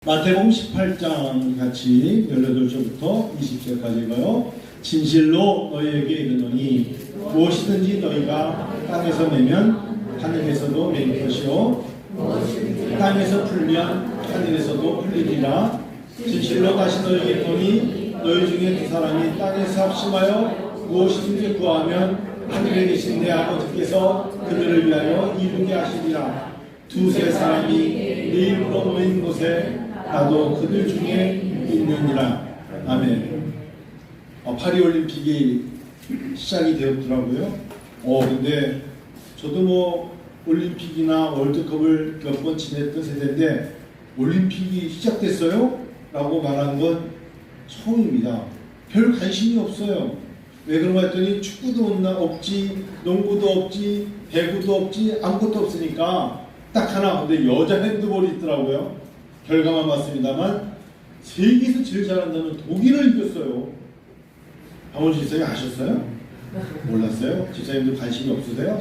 마태복음 18장 같이 18절부터 20절까지 읽어요. 진실로 너희에게 이르노니 무엇이든지 너희가 땅에서 매면 하늘에서도 매일 것이요 땅에서 풀면 하늘에서도 풀리리라. 진실로 다시 너희에게 이르노니 너희 중에 두 사람이 땅에서 합심하여 무엇이든지 구하면 하늘에 계신 내 아버지께서 그들을 위하여 이루게 하시리라. 두세 사람이 네 이름으로 모인 곳에 나도 그들 중에 있느니라. 아멘. 파리올림픽이 시작이 되었더라고요. 근데 저도 올림픽이나 월드컵을 몇 번 지냈던 세대인데 올림픽이 시작됐어요? 라고 말한 건 처음입니다. 별 관심이 없어요. 왜 그런가 했더니 축구도 없지, 농구도 없지, 배구도 없지, 아무것도 없으니까 딱 하나. 근데 여자 핸드볼이 있더라고요. 결과만 봤습니다만 세계에서 제일 잘한다는 독일을 이겼어요. 박원순 지사님 아셨어요? 몰랐어요? 지사님도 관심이 없으세요?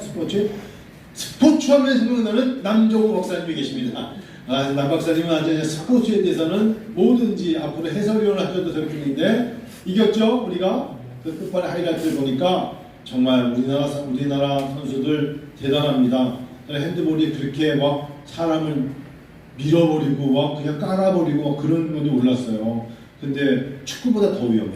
스포츠 하면 생각나는 남정우 박사님이 계십니다. 남 박사님은 아주 스포츠에 대해서는 뭐든지 앞으로 해설위원을 하셔도 될 분인데 이겼죠? 우리가 그 끝판에 하이라이트를 보니까 정말 우리나라 선수들 대단합니다. 핸드볼이 그렇게 막 사람을 밀어버리고 막 그냥 깔아버리고 막 그런 건지 몰랐어요. 근데 축구보다 더 위험해.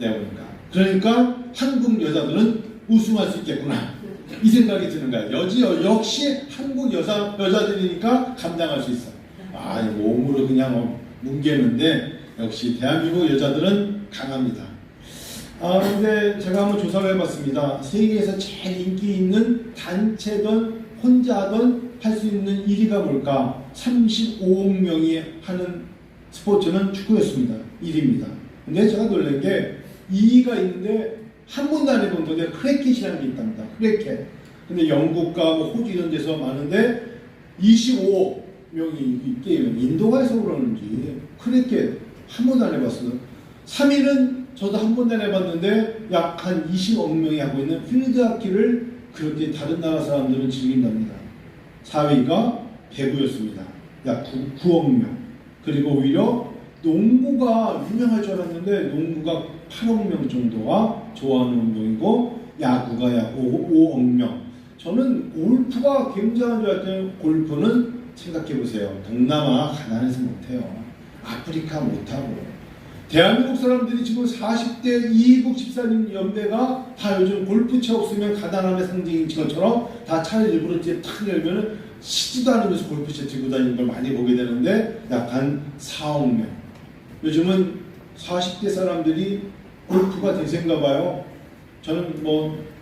내가 보니까. 그러니까 한국 여자들은 우승할 수 있겠구나. 이 생각이 드는 거야. 역시 한국 여자들이니까 감당할 수 있어. 몸으로 그냥 뭉개는데 역시 대한민국 여자들은 강합니다. 근데 제가 한번 조사를 해봤습니다. 세계에서 제일 인기 있는 단체든 혼자든 할 수 있는 1위가 뭘까? 35억 명이 하는 스포츠는 축구였습니다. 1위입니다. 근데 제가 놀란 게 2위가 있는데 한 번도 안 해본 건데 크리켓이라는 게 있답니다. 크리켓. 근데 영국과 호주 이런 데서 많은데 25억 명이 이 게임은 인도가 해서 그러는지 크리켓 한 번도 안 해봤어요. 3위는 저도 한 번도 안 해봤는데 약 한 20억 명이 하고 있는 필드하키를 그렇게 다른 나라 사람들은 즐긴답니다. 4위가 배구였습니다. 약 9억 명. 그리고 오히려 농구가 유명할 줄 알았는데 농구가 8억 명 정도가 좋아하는 운동이고 야구가 약 5억 명. 저는 골프가 굉장한 줄 알았더니 골프는 생각해보세요. 동남아 가난해서 못해요. 아프리카 못하고. 대한민국 사람들이 지금 40대 이국 집사님 연배가 다 요즘 골프채 없으면 가난함의 상징인 것처럼 다 차를 일부러 뒤에 탁 열면은 시지도 않으면서 골프채 들고 다니는 걸 많이 보게 되는데 약 한 4억 명. 요즘은 40대 사람들이 골프가 대세인가 봐요. 저는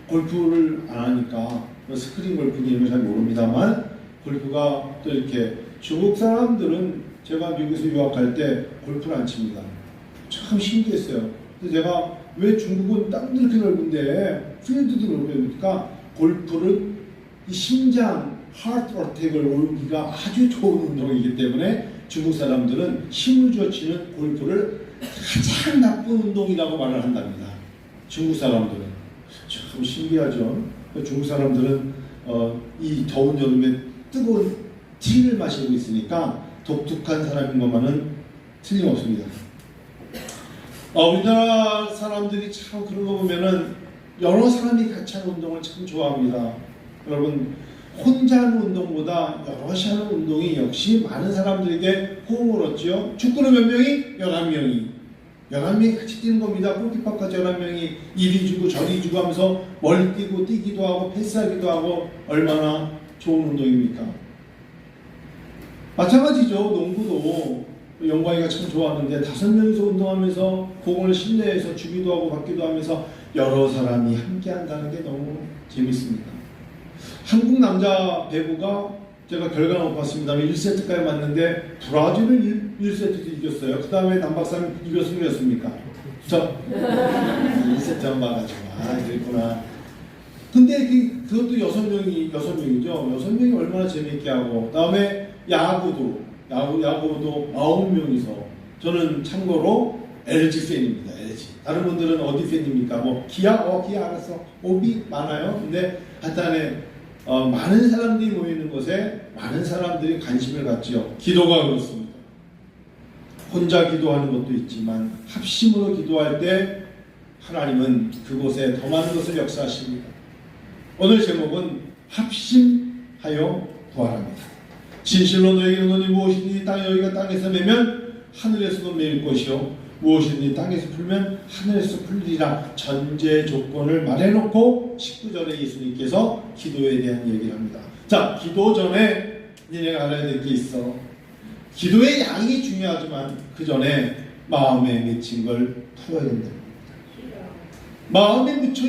골프를 안 하니까 스크린 골프 이런 걸 잘 모릅니다만 골프가 또 이렇게 중국 사람들은 제가 미국에서 유학할 때 골프를 안 칩니다. 참 신기했어요. 그래서 제가 왜 중국은 땅도 이렇게 넓은데 필드도 넓으니까 골프를 이 심장 하트 어택을 오기가 아주 좋은 운동이기 때문에 중국 사람들은 힘을 줘 치는 골프를 가장 나쁜 운동이라고 말을 한답니다. 중국 사람들은 참 신기하죠. 중국 사람들은 이 더운 여름에 뜨거운 티를 마시고 있으니까 독특한 사람인 것만은 틀림없습니다. 우리나라 사람들이 참 그런 거 보면은 여러 사람이 같이 하는 운동을 참 좋아합니다. 여러분, 혼자 하는 운동보다 여럿이 하는 운동이 역시 많은 사람들에게 호응을 얻죠. 축구는 몇 명이? 11명이. 11명이 같이 뛰는 겁니다. 골키퍼까지 11명이 이리 주고 저리 주고 하면서 멀리 뛰고 뛰기도 하고 패스하기도 하고 얼마나 좋은 운동입니까? 마찬가지죠. 농구도 영광이가 참 좋아하는데 5명이서 운동하면서 공을 실내에서 주기도 하고 받기도 하면서 여러 사람이 함께 한다는 게 너무 재밌습니다. 한국 남자 배구가 제가 결과는 못 봤습니다만 1세트까지 맞는데 브라질을 1세트도 이겼어요. 그 다음에 남박사님 이겼습니까? 저 1세트만 봐가지고 그랬구나. 근데 그것도 6명이죠. 6명이 얼마나 재밌게 하고 그 다음에 야구도 9명이서 저는 참고로 LG 팬입니다. LG. 다른 분들은 어디 팬입니까? 기아? 기아 알았어. 오비 많아요. 근데 하여튼에 많은 사람들이 모이는 곳에 많은 사람들이 관심을 갖지요. 기도가 그렇습니다. 혼자 기도하는 것도 있지만 합심으로 기도할 때 하나님은 그곳에 더 많은 것을 역사하십니다. 오늘 제목은 합심하여 구하랍니다. 진실로 너에게 논이 무엇이니 여기가 땅에서 매면 하늘에서도 매일 것이요 무엇이니 땅에서 풀면 하늘에서 풀리리라. 전제 조건을 말해놓고 19절에 예수님께서 기도에 대한 얘기를 합니다. 자, 기도 전에 니네가 알아야 될 게 있어. 기도의 양이 중요하지만 그 전에 마음에 맺힌 걸 풀어야 된다. 마음에 맺혀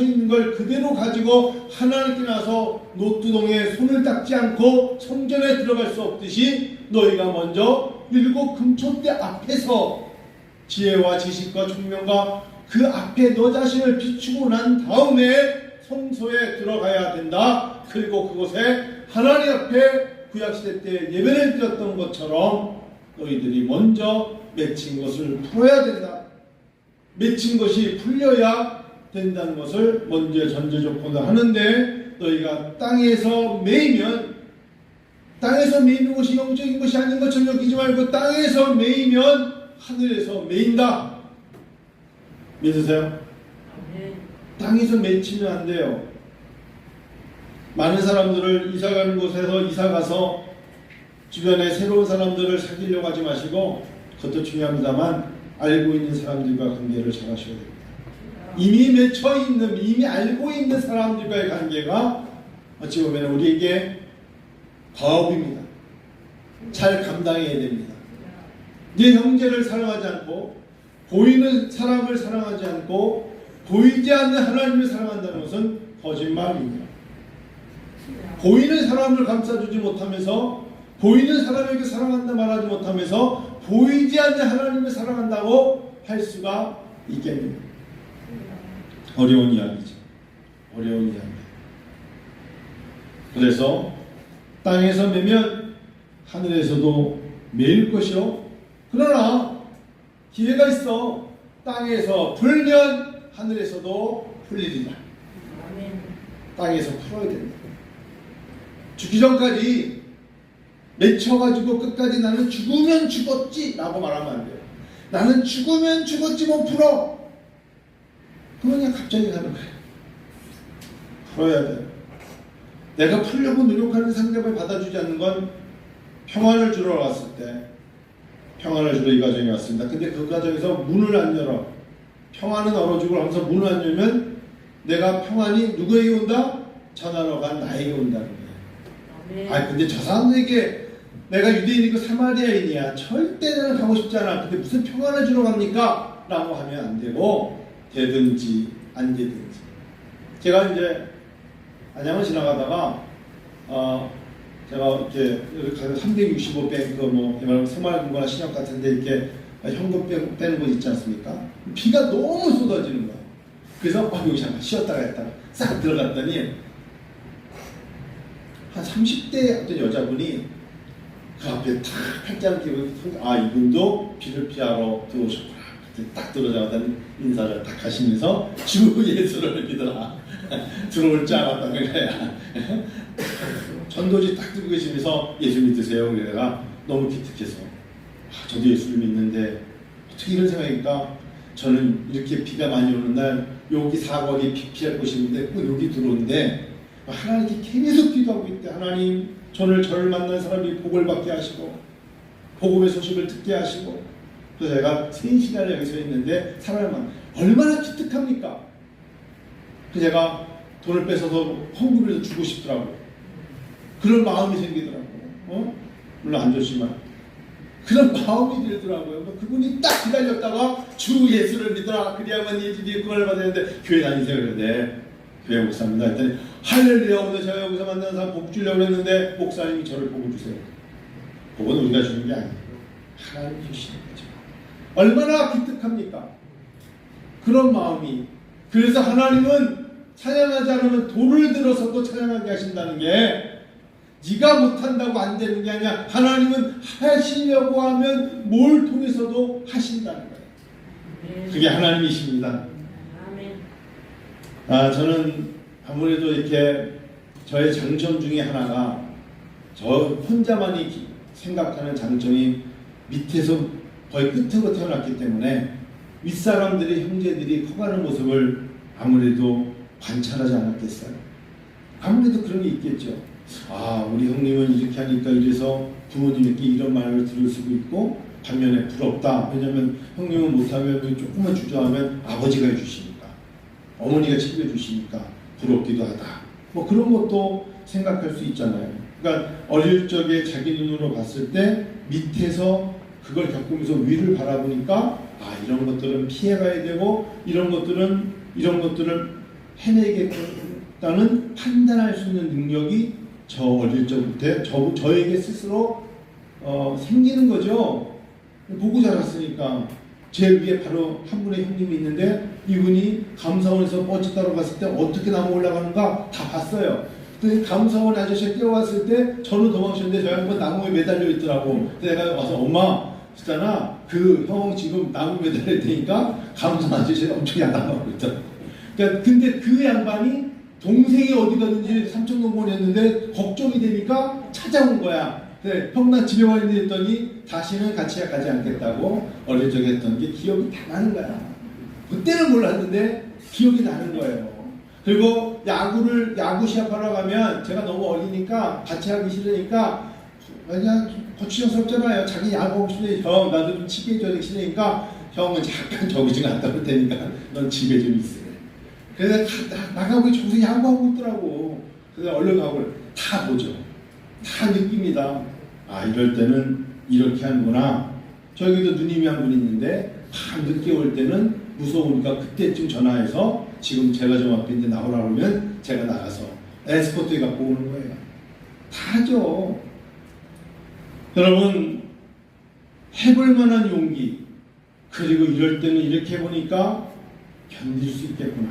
있는 걸 그대로 가지고 하나님께 나서 노뚜덩이에 손을 닦지 않고 성전에 들어갈 수 없듯이 너희가 먼저 일곱 금초대 앞에서 지혜와 지식과 총명과 그 앞에 너 자신을 비추고 난 다음에 성소에 들어가야 된다. 그리고 그곳에 하나님 앞에 구약시대 때 예배를 드렸던 것처럼 너희들이 먼저 맺힌 것을 풀어야 된다. 맺힌 것이 풀려야 된다는 것을 먼저 전제 조건을 하는데, 너희가 땅에서 매이면, 땅에서 매이는 것이 영적인 것이 아닌 것처럼 여기지 말고 땅에서 매이면 하늘에서 매인다. 믿으세요? 땅에서 맺히면 안 돼요. 많은 사람들을 이사가는 곳에서 이사가서 주변에 새로운 사람들을 사귀려고 하지 마시고, 그것도 중요합니다만 알고 있는 사람들과 관계를 잘 하셔야 됩니다. 이미 맺혀있는, 이미 알고 있는 사람들과의 관계가 어찌 보면 우리에게 과업입니다. 잘 감당해야 됩니다. 네 형제를 사랑하지 않고 보이는 사람을 사랑하지 않고 보이지 않는 하나님을 사랑한다는 것은 거짓말입니다. 보이는 사람을 감싸주지 못하면서 보이는 사람에게 사랑한다 말하지 못하면서 보이지 않는 하나님을 사랑한다고 할 수가 있겠습니까? 어려운 이야기죠. 어려운 이야기. 그래서 땅에서 매면 하늘에서도 매일 것이요. 그러나 기회가 있어. 땅에서 풀면 하늘에서도 풀리리라. 땅에서 풀어야 된다. 죽기 전까지 맺혀가지고 끝까지 나는 죽으면 죽었지 라고 말하면 안 돼요. 나는 죽으면 죽었지 뭐 풀어. 그냥 갑자기 가는 거예요. 풀어야 돼요. 내가 풀려고 노력하는 상대방을 받아주지 않는 건 평안을 주러 왔을 때, 평안을 주러 이 가정에 왔습니다. 근데 그 가정에서 문을 안 열어. 평안은 얼어 죽을 하면서 문을 안 열면 내가 평안이 누구에게 온다? 전하러 간 나에게 온다는 거예요. 아, 근데 저 사람에게 내가 유대인이고 사마리아인이야. 절대 나는 가고 싶지 않아. 근데 무슨 평안을 주러 갑니까? 라고 하면 안 되고, 되든지 안 되든지. 제가 이제 안양을 지나가다가 제가 이렇게 365뱅크 뭐 새마을금고나 신협 같은데 이렇게 현금 빼는 곳 있지 않습니까? 비가 너무 쏟아지는 거예요. 그래서 여기 잠깐 쉬었다가 했다가 싹 들어갔더니 한 30대 어떤 여자분이 그 앞에 탁 팔짱 끼고, 이분도 비를 피하러 들어오셨구나. 딱 들어오자마자 인사를 딱 하시면서 주 예수를 믿어라. 들어올 줄 알았다는 거야. 전도지 딱 들고 계시면서 예수 믿으세요. 내가 너무 기특해서 저도 예수를 믿는데 어떻게 이런 생각이니까, 저는 이렇게 비가 많이 오는 날 여기 사거리 비 피할 곳이 있는데 꼭 여기 들어오는데 하나님께 계속 기도하고 있대. 하나님, 저를 만난 사람이 복을 받게 하시고 복음의 소식을 듣게 하시고. 그래서 제가 3시간을 여기서 있는데 사람만 얼마나 기특합니까? 그래서 제가 돈을 뺏어서 헌금해서 주고 싶더라고요. 그런 마음이 생기더라고요. 물론 안 좋지만 그런 마음이 들더라고요. 그분이 딱 기다렸다가 주 예수를 믿어라. 그리하면 이 집이 구원을 받아야 되는데 교회 다니세요. 그런데 교회 목사입니다 했더니 할렐루야, 오늘 제가 여기서 만난 사람 복 주려고 했는데 목사님이 저를 복을 주세요. 복은 우리가 주는 게 아니에요. 하나님이 주시는 거죠. 얼마나 기특합니까? 그런 마음이. 그래서 하나님은 찬양하지 않으면 돌을 들어서도 찬양하게 하신다는 게, 네가 못한다고 안 되는 게 아니라 하나님은 하시려고 하면 뭘 통해서도 하신다는 거예요. 그게 하나님이십니다. 저는 아무래도 이렇게 저의 장점 중에 하나가, 저 혼자만이 생각하는 장점이 밑에서 거의 끝으로 태어났기 때문에 윗사람들이 형제들이 커가는 모습을 아무래도 관찰하지 않았겠어요. 아무래도 그런 게 있겠죠. 아, 우리 형님은 이렇게 하니까 이래서 부모님에게 이런 말을 들을 수도 있고, 반면에 부럽다. 왜냐면 형님은 못하면 조금만 주저하면 아버지가 해주시니까, 어머니가 챙겨주시니까 부럽기도 하다. 뭐 그런 것도 생각할 수 있잖아요. 그러니까 어릴 적에 자기 눈으로 봤을 때 밑에서 그걸 겪으면서 위를 바라보니까 아, 이런 것들은 피해가야 되고 이런 것들을 해내겠다는 판단할 수 있는 능력이 저 어릴 적부터 저에게 스스로 생기는 거죠. 보고 자랐으니까. 제 위에 바로 한 분의 형님이 있는데 이분이 감사원에서 버스 타러 갔을 때 어떻게 나무 올라가는가 다 봤어요. 근데 감사원 아저씨가 뛰어왔을 때 저는 도망쳤는데 저 양반 나무에 매달려 있더라고. 내가 와서 엄마 있잖아, 그 형 지금 나무 매달릴 테니까 감사원 아저씨가 엄청 야단하고 있더라고. 그러니까 근데 그 양반이 동생이 어디 가든지 삼청동본에 했는데 걱정이 되니까 찾아온 거야. 네, 형 나 집에 와 있는데 했더니 다시는 같이 가지 않겠다고 어릴 적에 했던 게 기억이 다 나는 거야. 그때는 몰랐는데 기억이 나는 거예요. 그리고 야구 시합하러 가면 제가 너무 어리니까 같이 하기 싫으니까 그냥 거추장스럽잖아요. 자기 야구하고 싶으니까 형 나도 좀 치게 해줘야 싫으니까 형은 잠깐 저기 좀 갔다 올 테니까 넌 집에 좀 있으래. 그래서 나가고 저기서 야구하고 있더라고. 그래서 얼른 가고 다 보죠. 다 느낍니다. 아, 이럴 때는 이렇게 하는구나. 저기도 누님이 한 분 있는데 밤 늦게 올 때는 무서우니까 그때쯤 전화해서 지금 제가 좀 앞에 있는데 나오라 그러면 제가 나가서 에스코트에 갖고 오는 거예요. 다 하죠. 여러분, 해볼 만한 용기, 그리고 이럴 때는 이렇게 해보니까 견딜 수 있겠구나.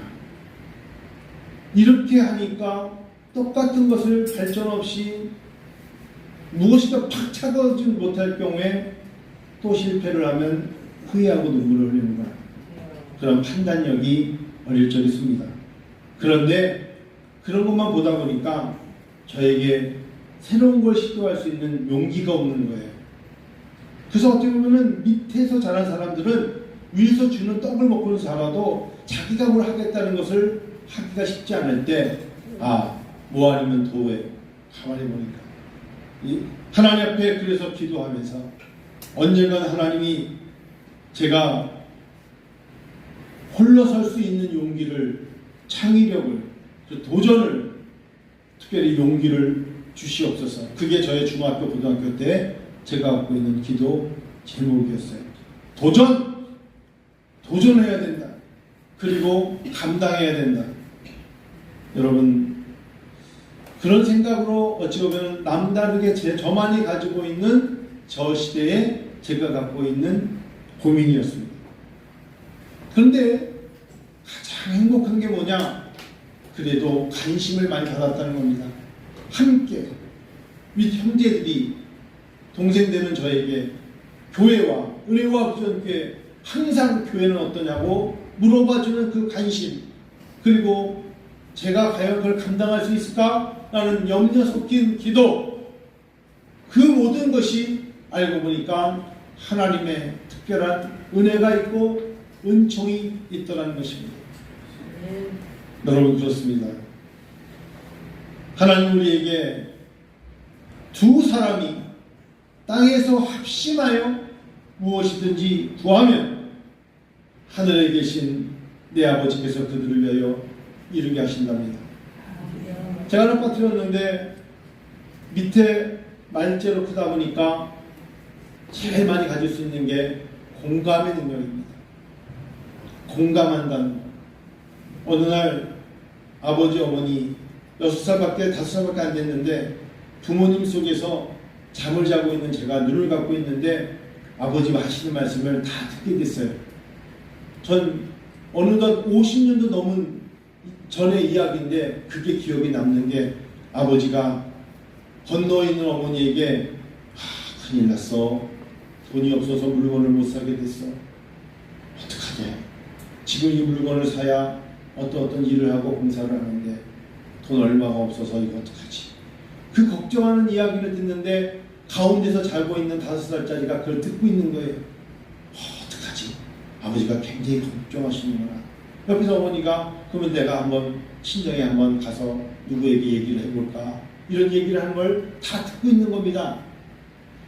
이렇게 하니까 똑같은 것을 발전 없이 무엇이가 팍 차가워지 못할 경우에 또 실패를 하면 후회하고 눈물을 흘리는 거야. 그런 판단력이 어릴 적에 있습니다. 그런데 그런 것만 보다 보니까 저에게 새로운 걸 시도할 수 있는 용기가 없는 거예요. 그래서 어떻게 보면 밑에서 자란 사람들은 위에서 주는 떡을 먹고는 살아도 자기가 뭘 하겠다는 것을 하기가 쉽지 않을 때, 아, 뭐 아니면 도에 가만히 보니까 하나님 앞에 그래서 기도하면서 언젠간 하나님이 제가 홀로 설 수 있는 용기를, 창의력을, 도전을, 특별히 용기를 주시옵소서. 그게 저의 중학교, 고등학교 때 제가 갖고 있는 기도 제목이었어요. 도전해야 된다. 그리고 감당해야 된다. 여러분, 그런 생각으로 어찌 보면 남다르게 저만이 가지고 있는 저 시대에 제가 갖고 있는 고민이었습니다. 그런데 가장 행복한 게 뭐냐? 그래도 관심을 많이 받았다는 겁니다. 함께 및 형제들이, 동생들은 저에게 교회와 은혜와 부전교회, 항상 교회는 어떠냐고 물어봐주는 그 관심, 그리고 제가 과연 그걸 감당할 수 있을까? 라는 염려 섞인 기도, 그 모든 것이 알고 보니까 하나님의 특별한 은혜가 있고 은총이 있더라는 것입니다. 여러분, 그렇습니다. 하나님 우리에게 두 사람이 땅에서 합심하여 무엇이든지 구하면 하늘에 계신 내 아버지께서 그들을 위하여 이루게 하신답니다. 제가 하나 빠뜨렸는데 밑에 말재로 크다 보니까 제일 많이 가질 수 있는 게 공감의 능력입니다. 공감한다는 것. 어느 날 아버지, 어머니 6살밖에 5살밖에 안 됐는데 부모님 속에서 잠을 자고 있는 제가 눈을 감고 있는데 아버지가 하시는 말씀을 다 듣게 됐어요. 전 어느덧 50년도 넘은 전의 이야기인데 그게 기억이 남는 게 아버지가 건너에 있는 어머니에게 큰일 났어. 돈이 없어서 물건을 못 사게 됐어. 어떡하냐. 지금 이 물건을 사야 어떤 일을 하고 공사를 하는데 돈 얼마가 없어서 이거 어떡하지. 그 걱정하는 이야기를 듣는데 가운데서 자고 있는 5살짜리가 그걸 듣고 있는 거예요. 아버지가 굉장히 걱정하시는구나. 옆에서 어머니가 그러면 내가 한번 친정에 한번 가서 누구에게 얘기를 해볼까, 이런 얘기를 하는 걸 다 듣고 있는 겁니다.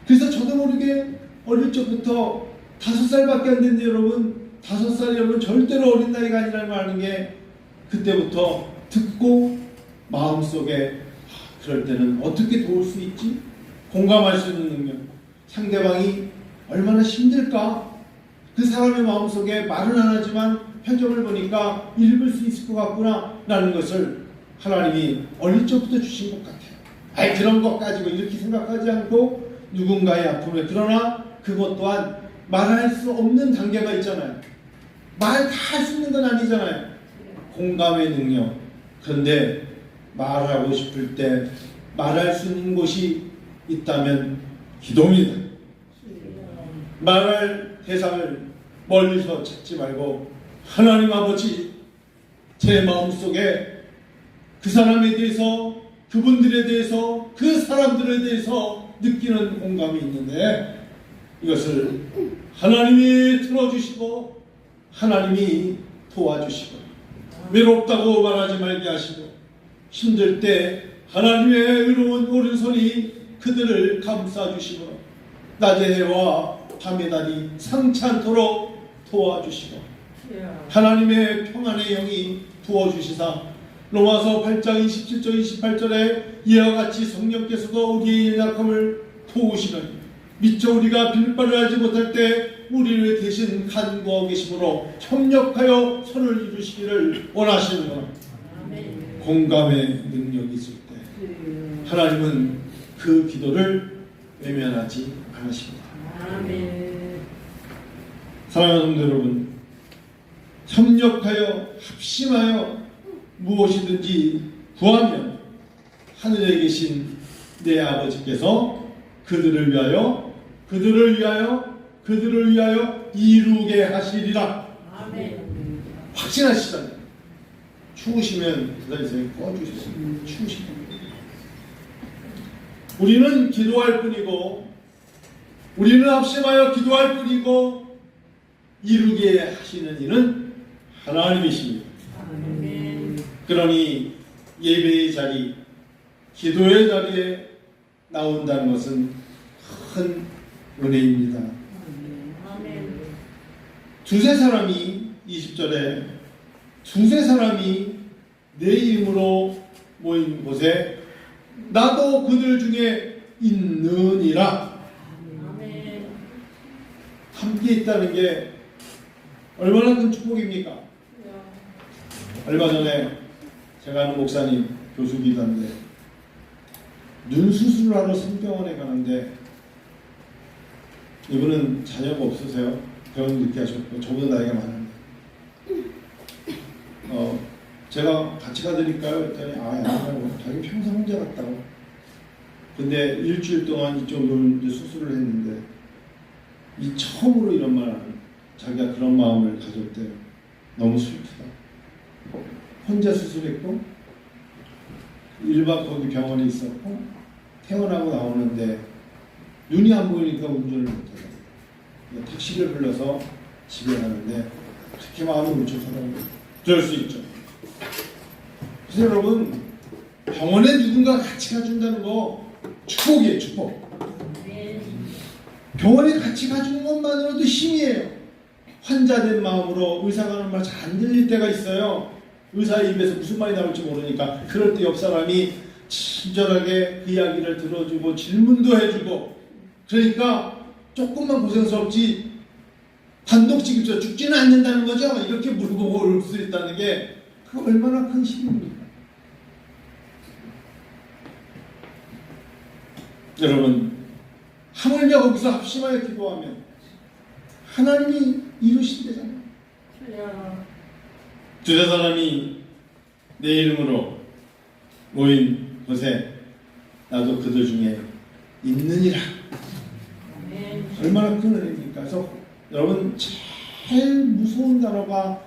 그래서 저도 모르게 어릴 적부터 5살밖에 안 됐는데 여러분, 5살 여러분 절대로 어린 나이가 아니라는 걸 아는 게 그때부터 듣고 마음속에 그럴 때는 어떻게 도울 수 있지? 공감할 수 있는 능력. 상대방이 얼마나 힘들까? 그 사람의 마음속에 말은 안 하지만 표정을 보니까 읽을 수 있을 것 같구나 라는 것을 하나님이 어릴 적부터 주신 것 같아요. 아이 그런 것 가지고 이렇게 생각하지 않고 누군가의 아픔에, 그러나 그것 또한 말할 수 없는 단계가 있잖아요. 말 다 할 수 있는 건 아니잖아요. 공감의 능력. 그런데 말하고 싶을 때 말할 수 있는 곳이 있다면 기도입니다. 말할 대상을 멀리서 찾지 말고 하나님 아버지, 제 마음속에 그 사람에 대해서, 그분들에 대해서, 그 사람들에 대해서 느끼는 공감이 있는데 이것을 하나님이 들어주시고 하나님이 도와주시고, 외롭다고 말하지 말게 하시고, 힘들 때 하나님의 의로운 오른손이 그들을 감싸주시고 낮의 해와 밤의 달이 상치 않도록 도와주시고 하나님의 평안의 영이 부어주시사 로마서 8장 27절 28절에 이와 같이 성령께서도 우리의 연약함을 도우시는, 미처 우리가 빌 바를 알지 못할 때 우리를 대신 간구하고 계심으로 협력하여 선을 이루시기를 원하시는구나. 공감의 능력이 있을 때 하나님은 그 기도를 외면하지 않으십니다. 사랑하는 성도 여러분, 협력하여 합심하여 무엇이든지 구하면 하늘에 계신 내 아버지께서 그들을 위하여 이루게 하시리라. 확신하시잖아요. 추우시면 기다리세요. 꺼주세요. 추우시면. 우리는 기도할 뿐이고, 우리는 합심하여 기도할 뿐이고, 이루게 하시는 이는 하나님이십니다. 그러니 예배의 자리, 기도의 자리에 나온다는 것은 큰 은혜입니다. 두세 사람이 20절에 두세 사람이 내 이름으로 모인 곳에 나도 그들 중에 있느니라. 함께 있다는 게 얼마나 큰 축복입니까? 얼마 전에 제가 아는 목사님, 교수기도 한데 눈 수술을 하러 성병원에 가는데 이분은 자녀가 없으세요. 결혼 늦게 하셨고 저보다 나이가 많은데 제가 같이 가드릴까요? 했더니 아니라고. 자기 평생 혼자 갔다고. 근데 일주일 동안 이쪽으로 수술을 했는데 이 처음으로 이런 말을, 자기가 그런 마음을 가졌대요. 너무 슬프다. 혼자 수술했고 1박 거기 병원에 있었고 퇴원하고 나오는데 눈이 안 보이니까 운전을 못해요. 택시를 불러서 집에 가는데 그렇게 마음이 울적하다고. 그럴 수 있죠. 그래서 여러분, 병원에 누군가 같이 가준다는 거 축복이에요. 축복. 병원에 같이 가주는 것만으로도 힘이에요. 환자된 마음으로 의사가 하는 말 잘 안 들릴 때가 있어요. 의사의 입에서 무슨 말이 나올지 모르니까. 그럴 때 옆 사람이 친절하게 그 이야기를 들어주고 질문도 해주고, 그러니까 조금만 고생스럽지 단독치기죠. 죽지는 않는다는 거죠. 이렇게 물어보고 올 수 있다는 게 그거 얼마나 큰 힘입니까? 여러분, 하물며 거기서 합심하여 기도하면 하나님이 이루신대잖아요. 두세 사람이 내 이름으로 모인 곳에 나도 그들 중에 있느니라. 얼마나 큰 은혜입니까? 그래서 여러분, 제일 무서운 단어가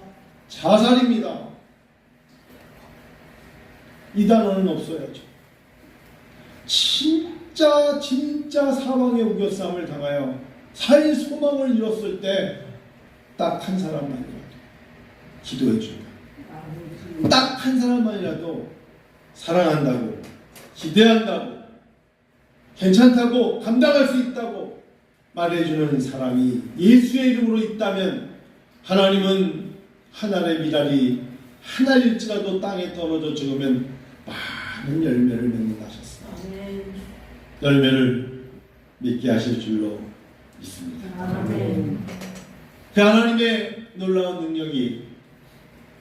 자살입니다. 이 단어는 없어야죠. 진짜 사망의 우겨싸움을 당하여 살 소망을 잃었을 때 딱 한 사람만이라도 기도해 준다. 딱 한 사람만이라도 사랑한다고, 기대한다고, 괜찮다고, 감당할 수 있다고 말해주는 사람이 예수의 이름으로 있다면 하나님은 한 알의 미랄이 한 알일지라도 땅에 떨어져 죽으면 많은 열매를 맺는다 하셨습니다. 열매를 맺게 하실 줄로 믿습니다. 그 하나님의 놀라운 능력이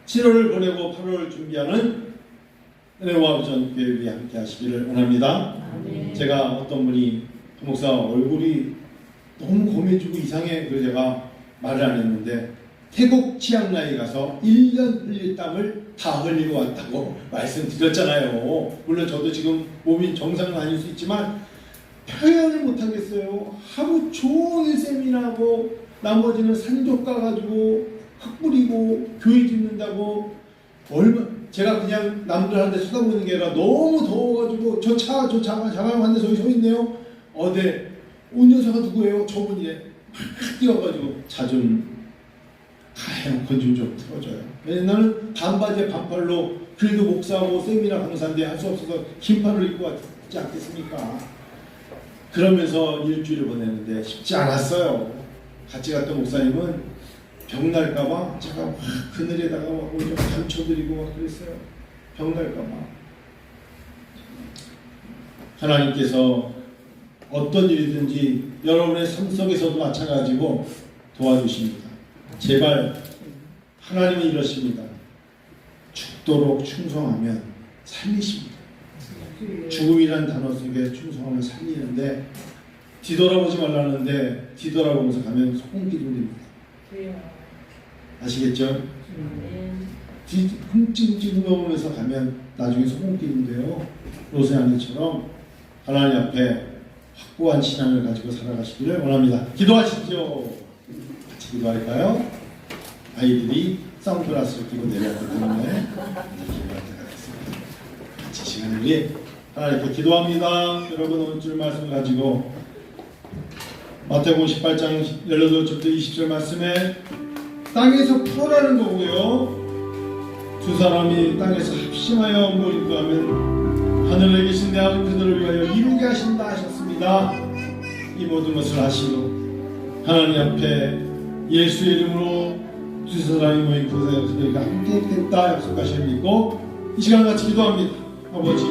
7월을 보내고 8월을 준비하는 은혜와 전교회에 함께 하시기를 원합니다. 제가 어떤 분이 목사 얼굴이 너무 검해지고 이상해, 그래서 제가 말을 안 했는데 태국 치앙라이 가서 1년 흘릴 땀을 다 흘리고 왔다고 말씀드렸잖아요. 물론 저도 지금 몸이 정상은 아닐 수 있지만 표현을 못하겠어요. 하루 종일 세미나하고 나머지는 산적 가가지고 흙 뿌리고 교회 짓는다고 제가 그냥 남들한테 쳐다보는 게 아니라 너무 더워가지고 저 자가용 한 대 저기 서 있네요. 어제 운전사가 누구예요? 저분이래. 막 뛰어가지고 차 좀 가요. 건좀 좀 틀어줘요. 왜냐면 나는 반바지에 반팔로 그래도 목사하고 세미나 강사인데 할 수 없어서 긴팔을 입고 왔지 않겠습니까? 그러면서 일주일을 보내는데 쉽지 않았어요. 같이 갔던 목사님은 병날까봐 차가 막 그늘에다가 막 감춰드리고 막 그랬어요. 병날까봐. 하나님께서 어떤 일이든지 여러분의 삶 속에서도 마찬가지고 도와주십니다. 제발 하나님이 이러십니다. 죽도록 충성하면 살리십니다. 죽음이란 단어 속에 충성하면 살리는데 뒤돌아보지 말라는데 뒤돌아보면서 가면 소금기둥입니다. 아시겠죠? 흠찔흠찔 넘으면서 가면 나중에 소금기둥돼요. 로세아니처럼 하나님 앞에 확고한 신앙을 가지고 살아가시기를 원합니다. 기도하시죠. 같이 기도할까요? 아이들이 선글라스를 끼고 내려왔기 때문에 기도할 때가 됐습니다. 같이 시간을 위해 하나님께 기도합니다. 여러분 오늘 줄 말씀 가지고 마태복음 18장 18절부터 20절 말씀에 땅에서 풀어라는 거고요. 두 사람이 땅에서 합심하여 모인다면 하늘에 계신 내 아버지 그들을 위하여 이루게 하신다 하셨습니다. 이 모든 것을 하시고 하나님 앞에 예수의 이름으로 두 사람이 모인 그들과 함께 했다 약속하시는 믿고 이 시간 같이 기도합니다. 아버지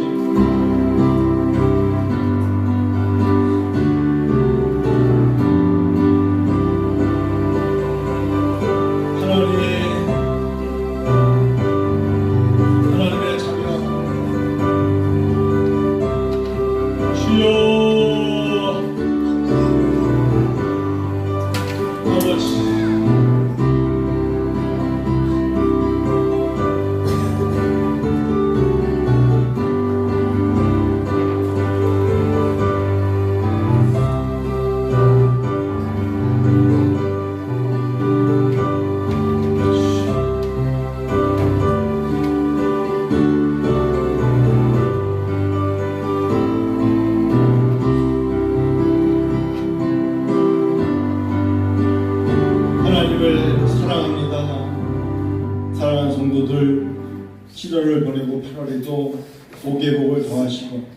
사랑하는 성도들 7월을 보내고 8월에도 복의 복을 더하시고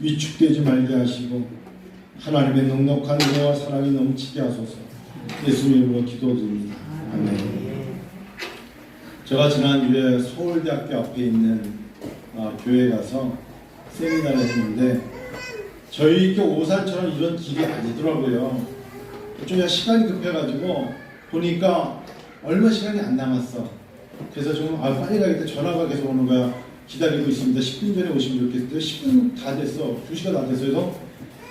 위축되지 말게 하시고 하나님의 넉넉한 은혜와 사랑이 넘치게 하소서. 예수님으로 기도드립니다. 아멘. 제가 지난주에 서울대학교 앞에 있는 교회 가서 세미나를 했는데 저희 교 오산처럼 이런 길이 아니더라고요. 좀 시간이 급해가지고 보니까 얼마 시간이 안 남았어. 그래서 좀 빨리 가겠다. 전화가 계속 오는 거야. 기다리고 있습니다. 10분 전에 오시면 좋겠어요. 10분 다 됐어. 2시간 다 됐어. 그래서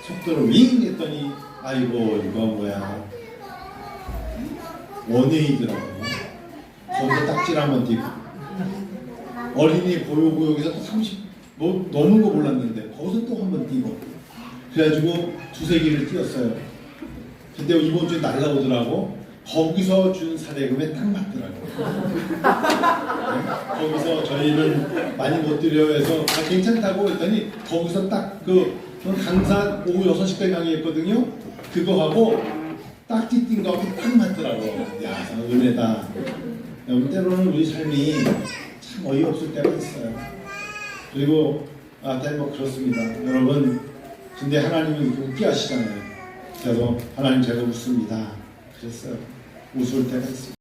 속도를 윙 했더니 아이고 이거 뭐야. 원웨이더라고요. 거기서 딱지를 한번 띄고 어린이 보육구역에서 또 30 넘은 거 몰랐는데 거기서 또 한번 띄고 그래가지고 두세 개를 띄었어요. 근데 이번 주에 날라오더라고. 거기서 준 사례금에 딱 맞더라고요. 네? 거기서 저희는 많이 못 드려요 해서 괜찮다고 했더니 거기서 딱 그 강사 오후 6시까지 강의했거든요. 그거 하고 딱지 띈 거하고 딱 맞더라고. 야, 은혜다. 여러분, 때로는 우리 삶이 참 어이없을 때가 있어요. 그리고 뭐 그렇습니다. 여러분, 근데 하나님은 이렇게 웃게 하시잖아요. 그래서 하나님 제가 웃습니다. 그랬어요. 웃을 때가 있어요.